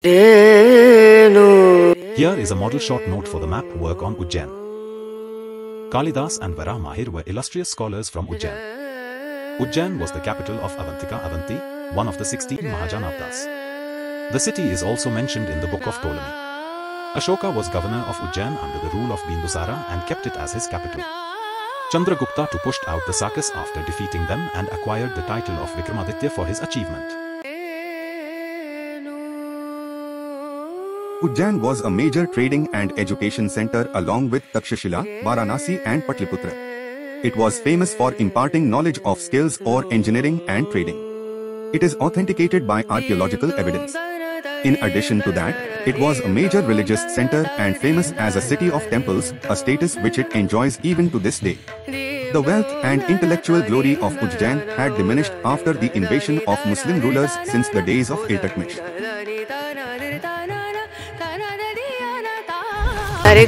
Here is a model short note for the map work on Ujjain. Kalidas and Vara Mahira were illustrious scholars from Ujjain. Ujjain was the capital of Avanti, one of the 16 Mahajanabdas. The city is also mentioned in the book of Ptolemy. Ashoka was governor of Ujjain under the rule of Bindusara and kept it as his capital. Chandragupta too pushed out the Sakas after defeating them and acquired the title of Vikramaditya for his achievement. Ujjain was a major trading and education center along with Takshashila, Varanasi and Pataliputra. It was famous for imparting knowledge of skills or engineering and trading. It is authenticated by archaeological evidence. In addition to that, it was a major religious center and famous as a city of temples, a status which it enjoys even to this day. The wealth and intellectual glory of Ujjain had diminished after the invasion of Muslim rulers since the days of Iltutmish. Sari